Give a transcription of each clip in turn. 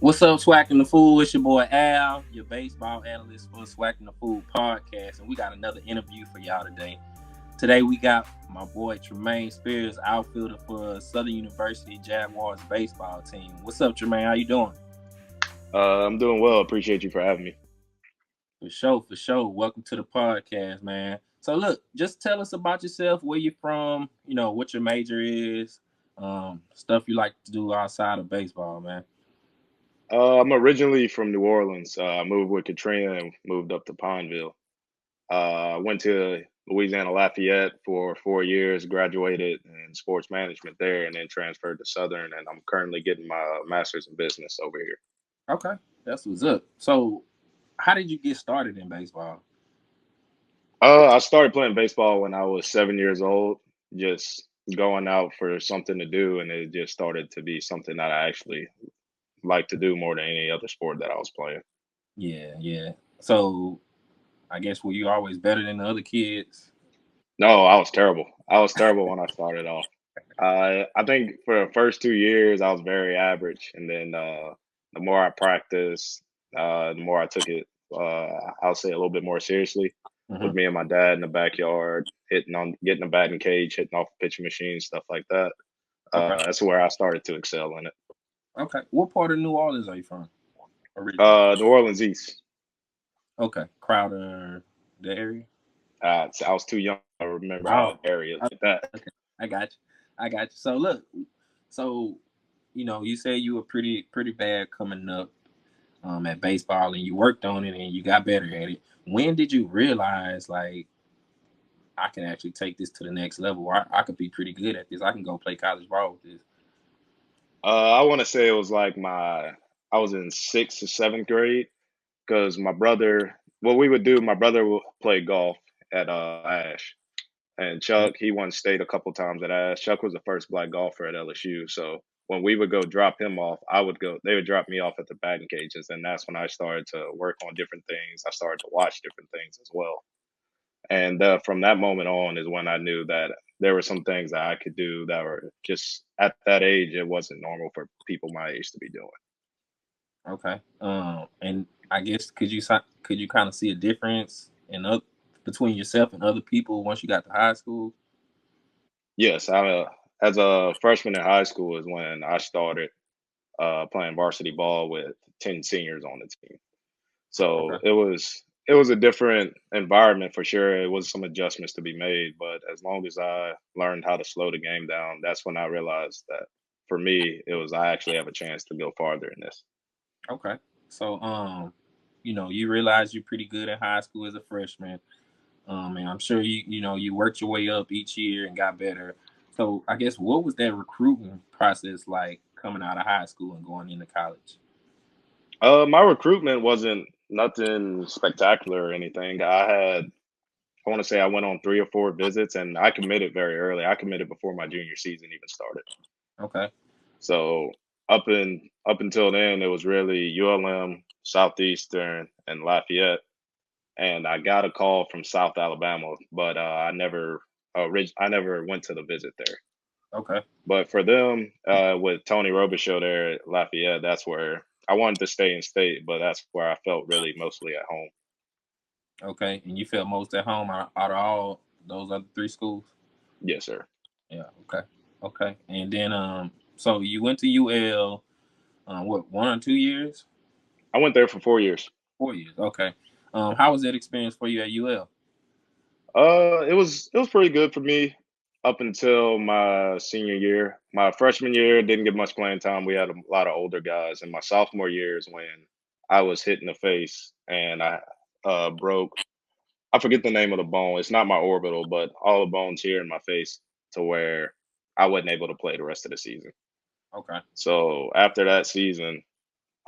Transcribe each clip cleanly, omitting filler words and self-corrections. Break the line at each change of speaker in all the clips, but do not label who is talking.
What's up, Swac'N the Fool? It's your boy Al, your baseball analyst for Swac'N the Fool podcast, and we got another interview for y'all today. Today we got my boy Tremaine Spears, outfielder for Southern University Jaguars baseball team. What's up, Tremaine? How you doing?
I'm doing well. Appreciate you for having me.
For sure. Welcome to the podcast, man. So look, just tell us about yourself, where you're from, what your major is, stuff you like to do outside of baseball, man.
I'm originally from New Orleans. I moved with Katrina and moved up to Pineville. Went to Louisiana Lafayette for 4 years, graduated in sports management there, and then transferred to Southern. And I'm currently getting my master's in business over here.
Okay, that's what's up. So, how did you get started in baseball?
I started playing baseball when I was 7 years old, just going out for something to do, and it just started to be something that I actually like to do more than any other sport that I was playing.
Yeah. So, I guess were you always better than the other kids?
No, I was terrible. I was terrible when I started off. I think for the first 2 years I was very average, and then the more I practiced, the more I took it. I'll say a little bit more seriously.
Hmm.
With me and my dad in the backyard, getting a batting cage, hitting off the pitching machine, stuff like that.
Okay.
That's where I started to excel in it.
Okay. What part of New Orleans are you from originally?
New Orleans East.
Okay. Crowder, the area.
I was too young to remember all
Oh,
the areas like that.
okay. I got you. I got you. So look, so you said you were pretty bad coming up at baseball, and you worked on it, and you got better at it. When did you realize like I can actually take this to the next level? I could be pretty good at this. I can go play college ball with this.
I want to say it was like I was in sixth or seventh grade because my brother, what we would do, my brother would play golf at Ash, and
Mhm.
Chuck, he won state a couple times at Ash. Chuck was the first black golfer at LSU, so when we would go drop him off, they would drop me off at the batting cages, and that's when I started to work on different things. I started to watch different things as well, and from that moment on is when I knew that there were some things that I could do that were just at that age it wasn't normal for people my age to be doing.
Okay. And I guess could you kind of see a difference between yourself and other people once you got to high school?
Yes, as a freshman in high school is when I started playing varsity ball with 10 seniors on the team. So
Okay.
it was a different environment for sure. It was some adjustments to be made, but as long as I learned how to slow the game down, that's when I realized that for me it was I actually have a chance to go farther in this.
Okay. So you realize you're pretty good in high school as a freshman. And I'm sure you worked your way up each year and got better. So I guess what was that recruiting process like coming out of high school and going into college?
My recruitment wasn't nothing spectacular or anything. I want to say I went on 3 or 4 visits and I committed very early. I committed before my junior season even started.
Okay.
So up until then, it was really ULM, Southeastern, and Lafayette. And I got a call from South Alabama, but I never went to the visit there.
Okay.
But for them, with Tony Robichaux there at Lafayette, that's where I wanted to stay in state, but that's where I felt really mostly at home.
Okay. And you felt most at home out of all those other three schools?
Yes, sir.
Yeah. Okay. Okay. And then so you went to UL what, 1 or 2 years?
I went there for 4 years.
4 years. Okay. How was that experience for you at UL?
It was pretty good for me up until my senior year. My freshman year didn't get much playing time. We had a lot of older guys, and my sophomore year is when I was hit in the face and I broke. I forget the name of the bone. It's not my orbital, but all the bones here in my face to where I wasn't able to play the rest of the season.
Okay.
So after that season,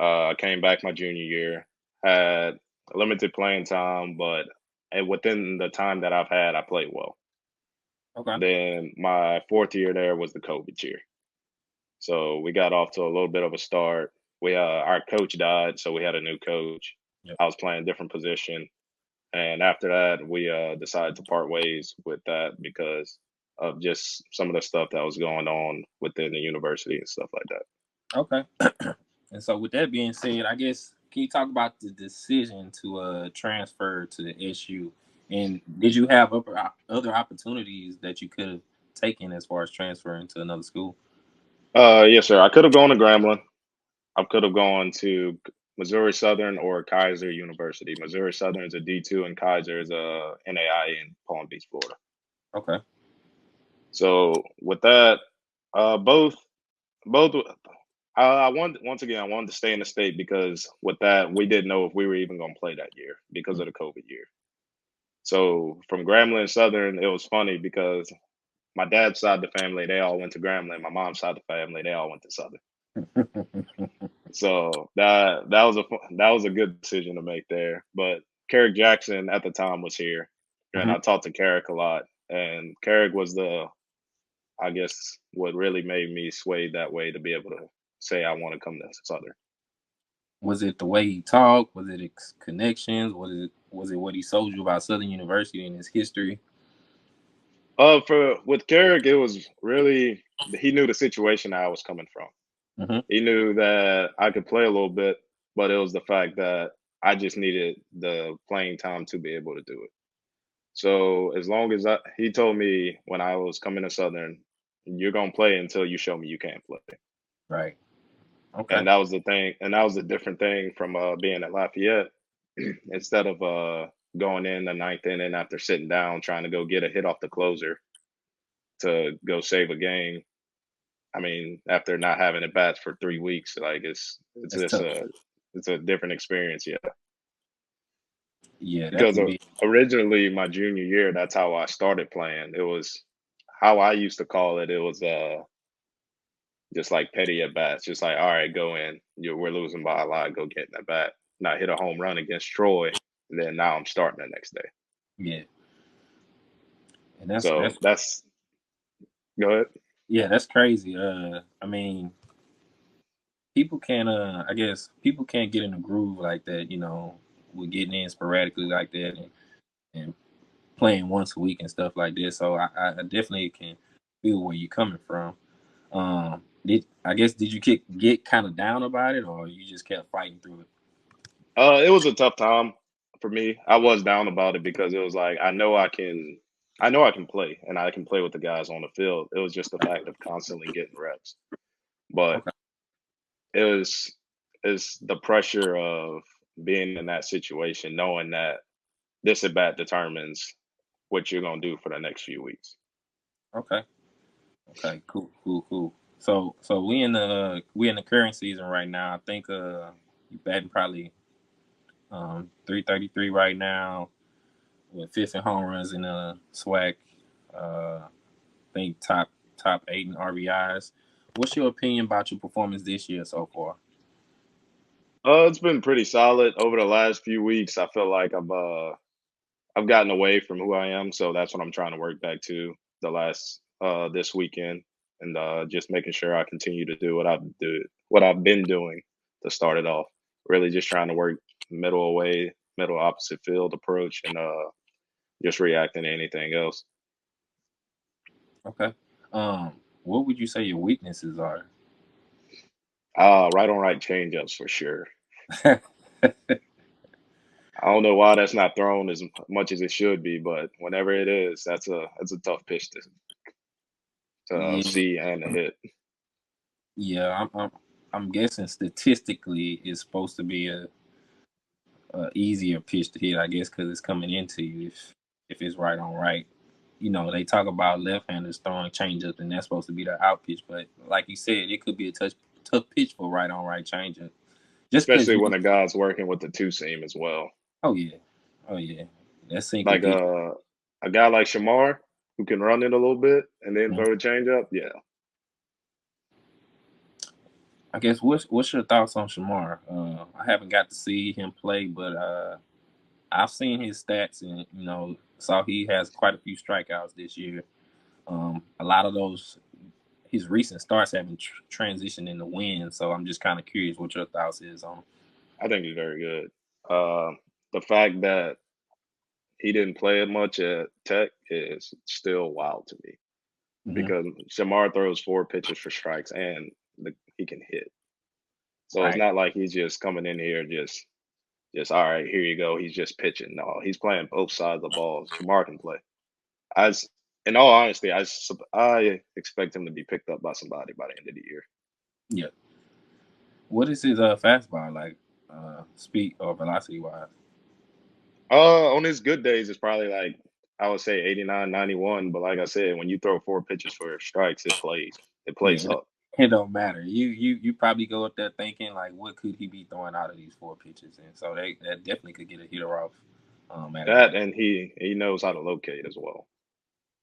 I came back my junior year, had limited playing time, but and within the time that I've had, I played well.
Okay.
Then my fourth year there was the COVID year. So we got off to a little bit of a start. Our coach died, so we had a new coach.
Yep.
I was playing a different position, and after that, we decided to part ways with that because of just some of the stuff that was going on within the university and stuff like that.
Okay. And so, with that being said, I guess can you talk about the decision to transfer to the SU? And did you have other opportunities that you could have taken as far as transferring to another school?
Yes, sir. I could have gone to Grambling. I could have gone to Missouri Southern or Kaiser University. Missouri Southern is a D2 and Kaiser is a NAI in Palm Beach, Florida.
Okay.
So with that, both I wanted once again I wanted to stay in the state because with that we didn't know if we were even going to play that year because of the COVID year. So from Grambling and Southern, it was funny because my dad's side of the family they all went to Grambling. My mom's side of the family they all went to Southern. So that was a good decision to make there. But Carrick Jackson at the time was here, and
Mhm.
I talked to Carrick a lot. And Carrick was I guess what really made me sway that way to be able to say I want to come to Southern.
Was it the way he talked? Was it his connections? Was it what he told you about Southern University and its history?
For with Carrick, it was really he knew the situation I was coming from.
Hmm.
He knew that I could play a little bit, but it was the fact that I just needed the playing time to be able to do it. So as long as he told me when I was coming to Southern, you're gonna play until you show me you can't play.
Right. Okay.
And that was the thing, and that was a different thing from being at Lafayette. Instead of going in the ninth inning after sitting down, trying to go get a hit off the closer to go save a game. I mean, after not having at bats for 3 weeks, like it's
That's
just
tough.
a different experience, yeah.
Yeah, that
Because
can be.
originally my junior year, that's how I started playing. It was how I used to call it. It was just like petty at bats, just like all right, go in. We're losing by a lot, go get in at bat. Not hit a home run against Troy, and then now I'm starting the next day.
Yeah, and
So
that's
that's go ahead.
yeah, that's crazy. I mean, people can't. I guess people can't get in a groove like that. With getting in sporadically like that and playing once a week and stuff like this. So I definitely can feel where you're coming from. Did you get kind of down about it, or you just kept fighting through it?
It was a tough time for me. I was down about it because it was like I know I can play, and I can play with the guys on the field. It was just the fact of constantly getting reps, but
Okay.
it was it's the pressure of being in that situation, knowing that this at bat determines what you're gonna do for the next few weeks.
Okay. Okay. Cool. Cool. Cool. So we in the current season right now. I think you batting probably 333 right now with fifth in home runs in SWAC. I think top eight in RBIs. What's your opinion about your performance this year so far?
It's been pretty solid over the last few weeks. I feel like I've gotten away from who I am, so that's what I'm trying to work back to the last this weekend, and just making sure I continue to do what I've been doing to start it off. Really, just trying to work middle away, middle opposite field approach, and just reacting to anything else.
Okay. Um, what would you say your weaknesses are?
Right on right changeups for sure. I don't know why that's not thrown as much as it should be, but whenever it is, that's a tough pitch to
Yeah,
see and to hit.
yeah. I'm guessing statistically it's supposed to be a easier pitch to hit, I guess, because it's coming into you if it's right on right. They talk about left-handers throwing changeup, and that's supposed to be the out pitch. But like you said, it could be a tough pitch for right on right changeup. Just because
Especially
you,
when a guy's working with the two seam as well.
oh yeah, oh yeah, that sink will
Like
get
a guy like Shamar who can run it a little bit and then
you.
throw a change up. Yeah.
I guess what's your thoughts on Shamar? I haven't got to see him play, but I've seen his stats and saw he has quite a few strikeouts this year. A lot of those his recent starts have been transitioned into wins, so I'm just kind of curious what your thoughts is on.
I think he's very good. The fact that he didn't play it much at Tech is still wild to me
Hmm.
because Shamar throws 4 pitches for strikes and he can hit. So it's
Right.
not like he's just coming in here just all right, here you go. He's just pitching. No, he's playing both sides of the ball. Shamar can play. As in all honesty, I expect him to be picked up by somebody by the end of the year.
Yeah. What is his fastball like, speed or velocity wise?
On his good days, it's probably like I would say 89, 91. But like I said, when you throw 4 pitches for strikes, it plays. It
Yeah,
plays up.
it don't matter. You probably go up there thinking like, what could he be throwing out of these 4 pitches? And so that definitely could get a hitter off at a
That and he knows how to locate as well.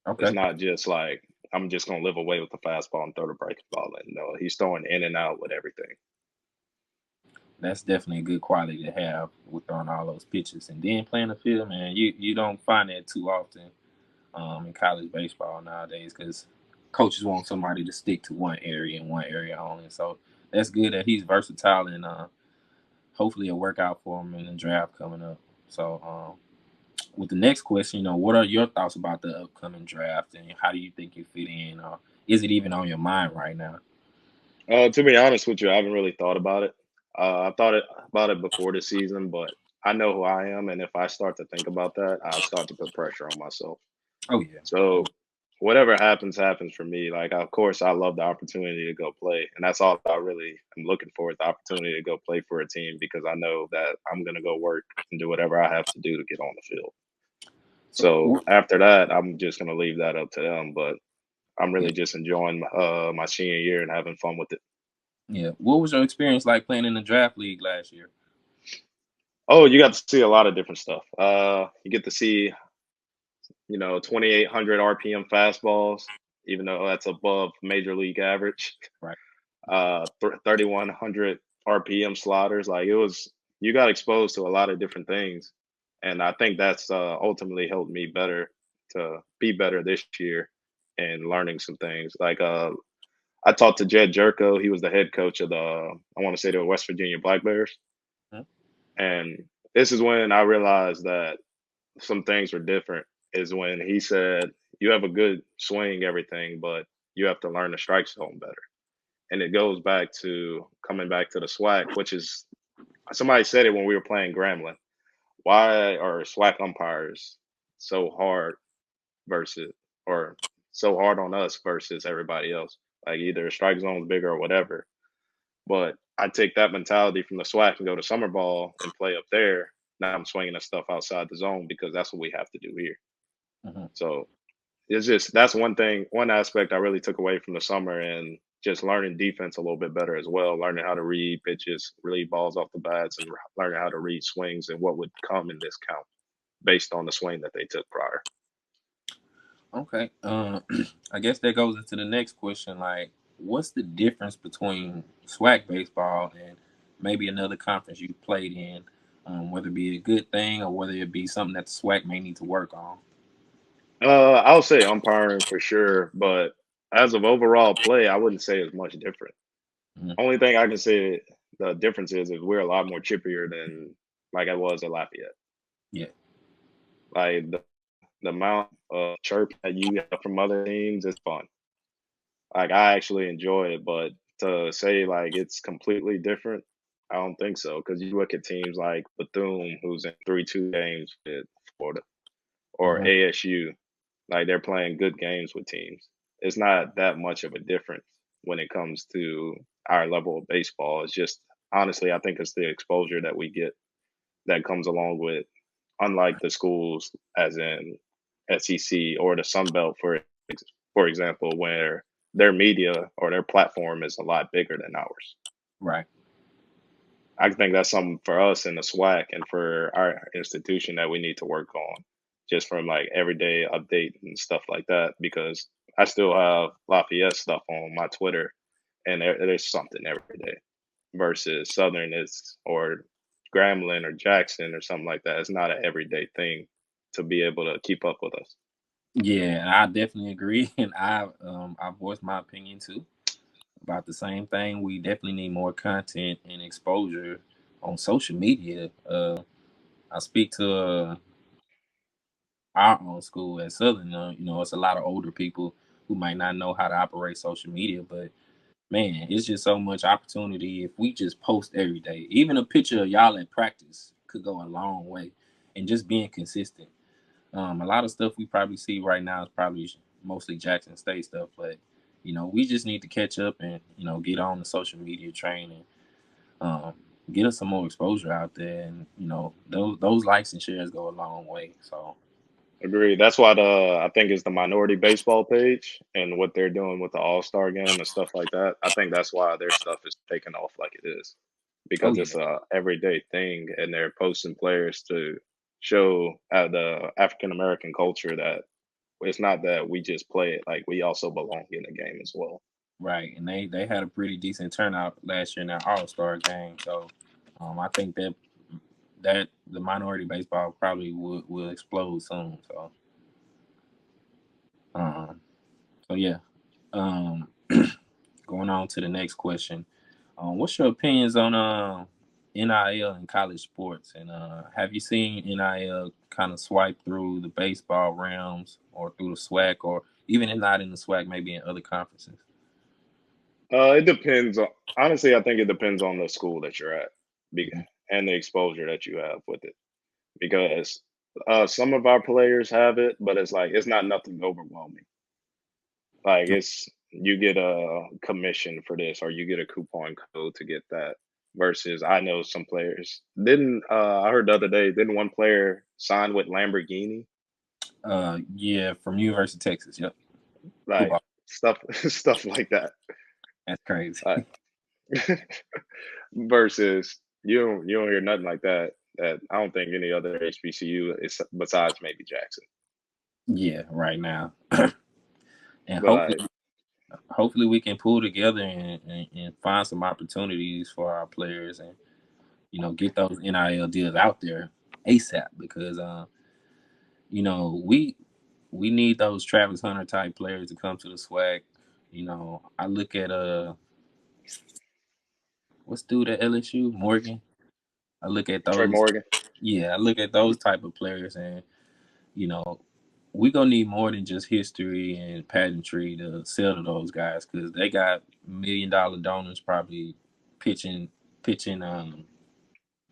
It's
okay.
not just like I'm just gonna live away with the fastball and throw the breaking ball in. No, he's throwing in and out with everything.
That's definitely a good quality to have with throwing all those pitches and then playing the field, man. You don't find that too often in college baseball nowadays because coaches want somebody to stick to one area and one area only. So that's good that he's versatile and hopefully it'll work out for him in the draft coming up. So with the next question, what are your thoughts about the upcoming draft and how do you think you fit in? Or is it even on your mind right now?
To be honest with you, I haven't really thought about it. I thought about it before the season, but I know who I am, and if I start to think about that, I'll start to put pressure on myself.
Oh yeah.
So whatever happens, happens for me. Like, of course, I love the opportunity to go play, and that's all I really am looking for is the opportunity to go play for a team because I know that I'm gonna go work and do whatever I have to do to get on the field.
So
So after that, I'm just gonna leave that up to them. But I'm
yeah,
really just enjoying my senior year and having fun with it.
yeah. What was your experience like playing in the draft league last year?
Oh, you got to see a lot of different stuff. You get to see 2,800 RPM fastballs, even though that's above major league average.
Right.
3,100 RPM sliders. Like you got exposed to a lot of different things, and I think that's ultimately helped me better to be better this year and learning some things. Like I talked to Jed Jerko. He was the head coach of I want to say the West Virginia Black Bears,
Huh?
and this is when I realized that some things were different. Is when he said you have a good swing, everything, but you have to learn the strike zone better. And it goes back to coming back to the SWAC, which is somebody said it when we were playing Grambling. Why are SWAC umpires so hard versus or so hard on us versus everybody else? Like either strike zone's bigger or whatever. But I take that mentality from the SWAC and go to summer ball and play up there. Now I'm swinging the stuff outside the zone because that's what we have to do here.
Hmm.
So it's just that's one thing, one aspect I really took away from the summer and just learning defense a little bit better as well, learning how to read pitches, read balls off the bats, and learning how to read swings and what would come in this count based on the swing that they took prior.
Okay. I guess that goes into the next question. Like, what's the difference between SWAC baseball and maybe another conference you played in? Whether it be a good thing or whether it be something that the SWAC may need to work on.
I'll say umpiring for sure, but as of overall play, I wouldn't say it's much different.
Mhm.
Only thing I can say the difference is we're a lot more chippier than like I was at Lafayette.
Yeah.
Like the amount of chirp that you get from other teams is fun. Like I actually enjoy it, but to say like it's completely different, I don't think so. Because you look at teams like Bethune, who's in 3-2 games with Florida, or
Hmm.
ASU, like they're playing good games with teams. It's not that much of a difference when it comes to our level of baseball. It's just honestly, I think it's the exposure that we get that comes along with, unlike the schools as in SEC or the Sun Belt, for example, where their media or their platform is a lot bigger than ours.
Right.
I think that's something for us in the SWAC and for our institution that we need to work on, just from like everyday update and stuff like that. Because I still have Lafayette stuff on my Twitter, and there's something every day. Versus Southern is or Grambling or Jackson or something like that. It's not an everyday thing to be able to keep up with us.
Yeah, I definitely agree, and I voiced my opinion too about the same thing. We definitely need more content and exposure on social media. I speak to our own school at Southern. It's a lot of older people who might not know how to operate social media, but man, it's just so much opportunity if we just post every day. Even a picture of y'all at practice could go a long way, and just being consistent. A lot of stuff we probably see right now is probably mostly Jackson State stuff, but we just need to catch up and get on the social media train and um, get us some more exposure out there. And those likes and shares go a long way. So
Agreed. That's why I think it's the minority baseball page and what they're doing with the All Star game and stuff like that. I think that's why their stuff is taking off like it is,
oh
because
yeah,
it's a everyday thing, and they're posting players to show the African American culture that it's not that we just play it, like we also belong in the game as well.
right. And they had a pretty decent turnout last year in that All-Star game. So I think that the minority baseball probably will explode soon. Um, so yeah. Um, Going on to the next question. What's your opinions on NIL in college sports? And have you seen NIL kind of swipe through the baseball realms or through the SWAC, or even if not in the SWAC, maybe in other conferences?
It depends on, honestly, I think it depends on the school that you're at
Mhm.
and the exposure that you have with it. Because some of our players have it, but it's like it's not nothing overwhelming. Like it's you get a commission for this, or you get a coupon code to get that. Versus, I know some players didn't. I heard the other day, didn't one player sign with Lamborghini?
Yeah, from University of Texas. Yep.
Like
Football.
stuff, stuff like that.
That's crazy.
Like, versus you don't hear nothing like that. That I don't think any other HBCU is besides maybe Jackson.
Yeah, right now. And
But like,
hopefully we can pull together and find some opportunities for our players and get those NIL deals out there ASAP because we need those Travis Hunter type players to come to the SWAC. I look at what's dude at LSU, Morgan. I look at
Trey
those.
Morgan.
Yeah, I look at those type of players, and you know we gonna need more than just history and pageantry to sell to those guys because they got $1 million donors probably pitching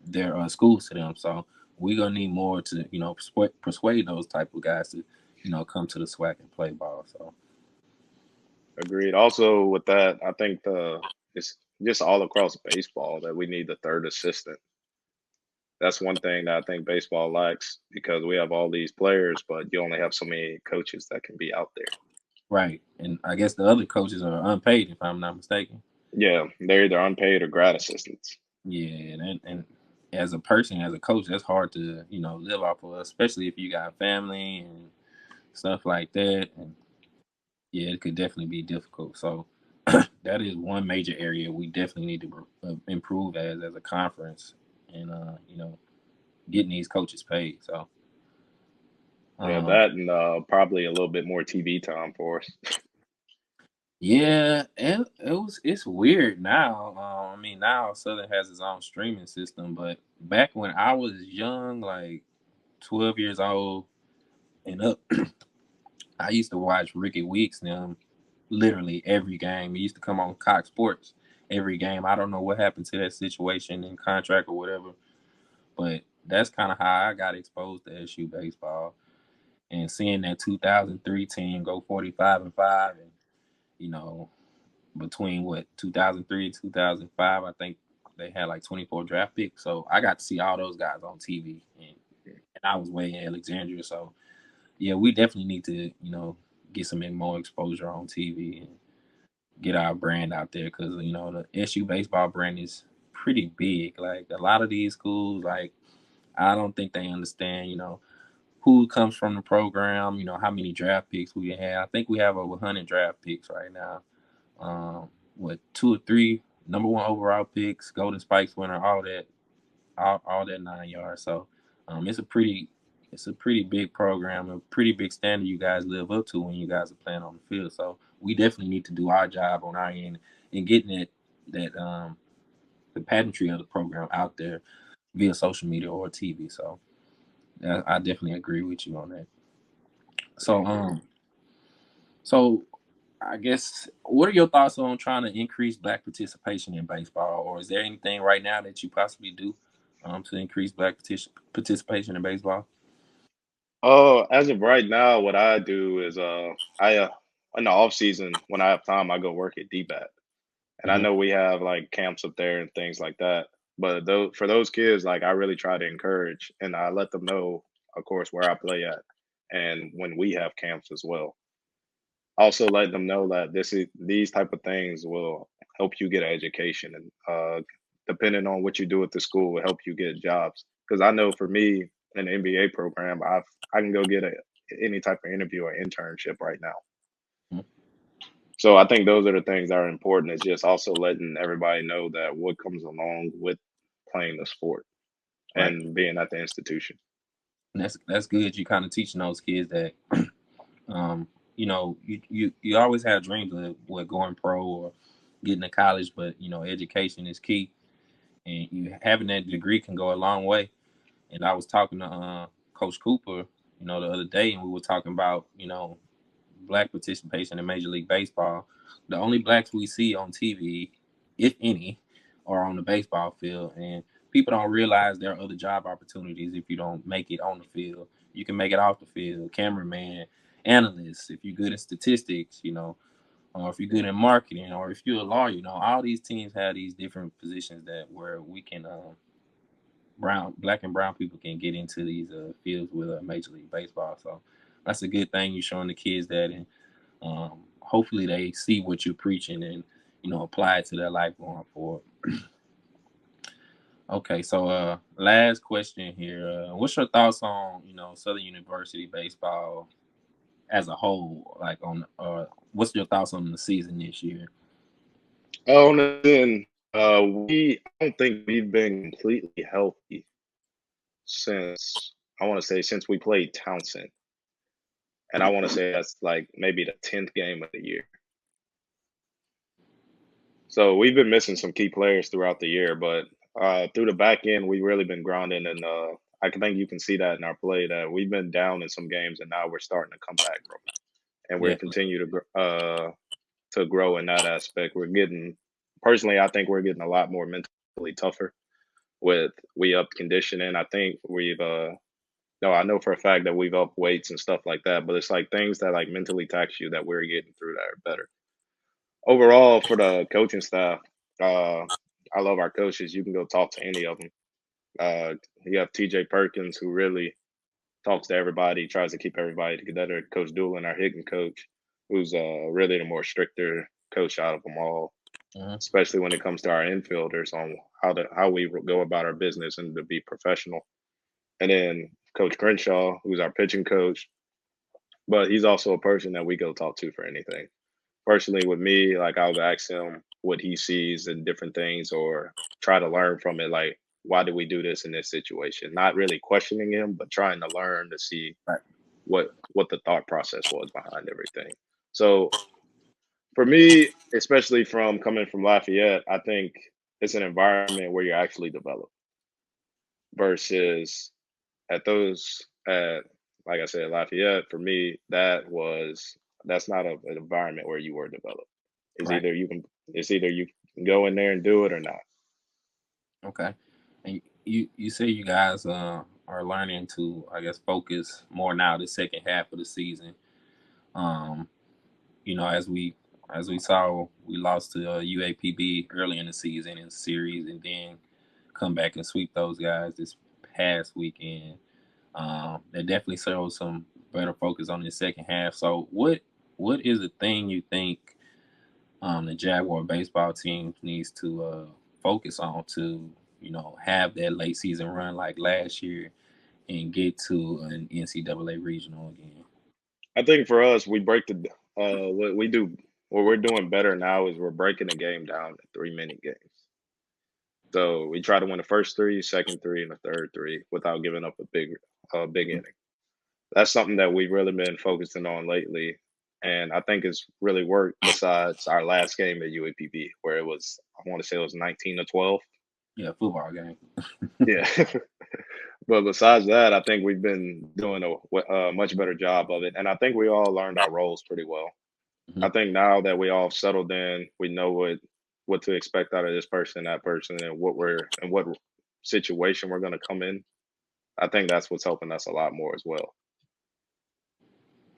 their schools to them. So we gonna need more to persuade those type of guys to come to the SWAC and play ball. So
Agreed. Also, with that, I think it's just all across baseball that we need the third assistant. That's one thing that I think baseball lacks because we have all these players, but you only have so many coaches that can be out there.
right, and I guess the other coaches are unpaid if I'm not mistaken.
Yeah, they're either unpaid or grad assistants.
Yeah, and as a person, as a coach, that's hard to live off of, especially if you got family and stuff like that. And yeah, it could definitely be difficult. So that is one major area we definitely need to improve as a conference, and getting these coaches paid. So
Yeah,
um,
that and probably a little bit more TV time for us.
yeah, and it's weird now. I mean, now Southern has its own streaming system, but back when I was young, like 12 years old and up, I used to watch Ricky Weeks them literally every game. He used to come on Cox Sports every game. I don't know what happened to that situation in contract or whatever, but that's kind of how I got exposed to SU baseball and seeing that 2003 team go 45-5 and you know between what 2003 and 2005, I think they had like 24 draft picks. So I got to see all those guys on TV, and I was way in Alexandria. So yeah, we definitely need to get some more exposure on TV and get our brand out there because the SU baseball brand is pretty big. Like a lot of these schools, like I don't think they understand, who comes from the program, how many draft picks we have. I think we have over 100 draft picks right now. What, two or three number one overall picks, Golden Spikes winner, all that 9 yards. So it's a pretty big program, a pretty big standard you guys live up to when you guys are playing on the field. So we definitely need to do our job on our end and getting that the pageantry of the program out there via social media or TV. So I definitely agree with you on that. So
Yeah.
so I guess, what are your thoughts on trying to increase black participation in baseball, or is there anything right now that you possibly do to increase black participation in baseball?
Oh, as of right now, what I do is I in the off season when I have time, I go work at DBAT. And I
Hmm.
know we have like camps up there and things like that. But those for those kids, like I really try to encourage and I let them know, of course, where I play at and when we have camps as well. Also let them know that these type of things will help you get an education and depending on what you do at the school will help you get jobs. Because I know for me in the MBA program, I can go get any type of interview or internship right now. So I think those are the things that are important. Is just also letting everybody know that what comes along with playing the sport
Right.
and being at the institution.
And that's good. You kind of teaching those kids that, you always have dreams of what going pro or getting to college, but education is key, and you having that degree can go a long way. And I was talking to Coach Cooper, the other day, and we were talking about black participation in Major League Baseball. The only blacks we see on TV, if any, are on the baseball field, and people don't realize there are other job opportunities if you don't make it on the field. You can make it off the field, cameraman, analyst, if you're good in statistics, or if you're good in marketing, or if you're a lawyer. All these teams have these different positions that where we can black and brown people can get into these fields with Major League Baseball. So that's a good thing. You're showing the kids that, and hopefully they see what you're preaching and apply it to their life going forward. Okay, so last question here. What's your thoughts on Southern University baseball as a whole? Like on what's your thoughts on the season this year?
Oh, and then I don't think we've been completely healthy since I want to say since we played Townsend, and I want to say that's like maybe the 10th game of the year. So we've been missing some key players throughout the year, but through the back end, we've really been grinding, and I can think you can see that in our play that we've been down in some games, and now we're starting to come back from it, and we're
Yeah,
continue to grow in that aspect. We're getting personally, I think we're getting a lot more mentally tougher with we up conditioning. I think we've no, I know for a fact that we've up weights and stuff like that, but it's like things that like mentally tax you that we're getting through that are better overall for the coaching staff. Uh, I love our coaches. You can go talk to any of them. You have TJ Perkins, who really talks to everybody, tries to keep everybody together. Coach Doolin, our hitting coach, who's really the more stricter coach out of them all,
uh
especially when it comes to our infielders on how we go about our business and to be professional. And then Coach Crenshaw, who's our pitching coach, but he's also a person that we go talk to for anything. Personally, with me, like I'll ask him what he sees in different things or try to learn from it. Like, why did we do this in this situation? Not really questioning him, but trying to learn to see
right,
what the thought process was behind everything. So for me, especially from coming from Lafayette, I think it's an environment where you're actually developed versus at those at like I said, Lafayette, for me, that's not an environment where you were developed. It's
right.
either you can it's either you can go in there and do it or not.
Okay, and you say you guys are learning to, I guess, focus more now the second half of the season. Um, as we saw, we lost to UAPB early in the season in series, and then come back and sweep those guys this past weekend. That definitely shows some better focus on the second half. So, what is the thing you think the Jaguar baseball team needs to focus on to have that late season run like last year and get to an NCAA regional again?
I think for us, we break the what we do what we're doing better now is we're breaking the game down to 3 minute games. So we try to win the first three, second three, and the third three without giving up a big inning. That's something that we've really been focusing on lately. And I think it's really worked besides our last game at UAPB, where it was, I want to say it was 19-12.
Yeah, football game.
Yeah. But besides that, I think we've been doing a much better job of it. And I think we all learned our roles pretty well. I think now that we all settled in, we know what to expect out of this person, that person, and what situation we're gonna come in. I think that's what's helping us a lot more as well.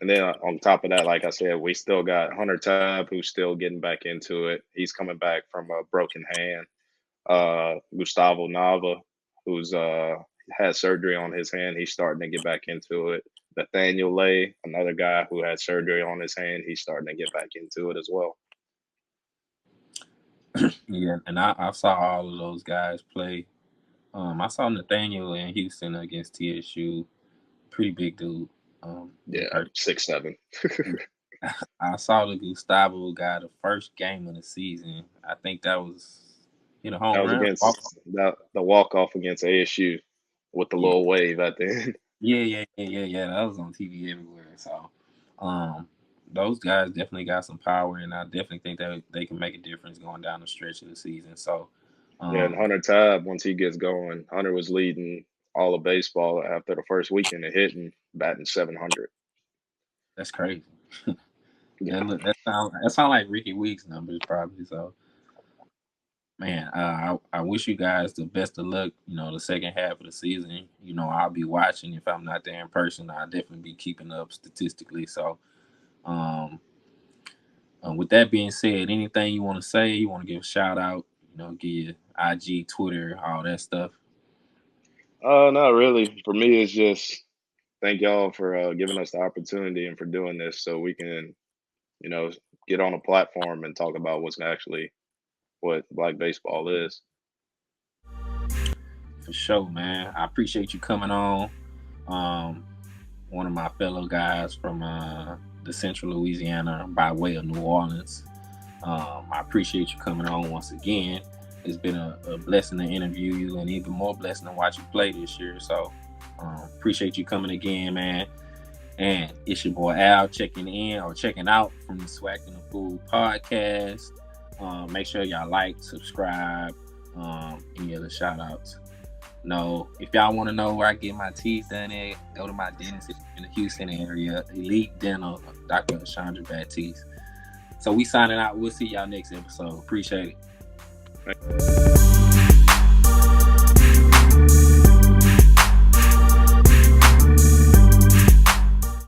And then on top of that, like I said, we still got Hunter Tab, who's still getting back into it. He's coming back from a broken hand. Gustavo Nava, who's had surgery on his hand, he's starting to get back into it. Nathaniel Lay, another guy who had surgery on his hand, he's starting to get back into it as well.
Yeah, and I saw all of those guys play. I saw Nathaniel in Houston against TSU. Pretty big dude.
Yeah, 6'7".
I saw the Gustavo guy the first game of the season. I think that was home
That was
run.
against the walk off against ASU with the
Yeah,
little wave at the end.
yeah. That was on TV everywhere. So, those guys definitely got some power, and I definitely think that they can make a difference going down the stretch of the season. So,
Yeah, and Hunter Tab, once he gets going, Hunter was leading all of baseball after the first weekend of hitting, batting 700.
that's crazy.
Yeah,
That sound like Ricky Weeks numbers probably. So, man, I wish you guys the best of luck. The second half of the season. I'll be watching. If I'm not there in person, I'll definitely be keeping up statistically. So, um, with that being said, anything you want to say? You want to give a shout out? Give your IG, Twitter, all that stuff.
not really. For me, it's just thank y'all for giving us the opportunity and for doing this so we can, you know, get on a platform and talk about what's actually what Black baseball is.
For sure, man. I appreciate you coming on. Um, One of my fellow guys from the Central Louisiana by way of New Orleans. I appreciate you coming on once again. It's been a blessing to interview you, and even more blessing to watch you play this year. So, appreciate you coming again, man. And it's your boy Al checking in or checking out from the Swac'N podcast. Make sure y'all like, subscribe, any other shout outs. No, if y'all want to know where I get my teeth done at, go to my dentist in the Houston area, Elite Dental, Dr. Chandra Baptiste. So we signing out. We'll see y'all next episode. Appreciate it.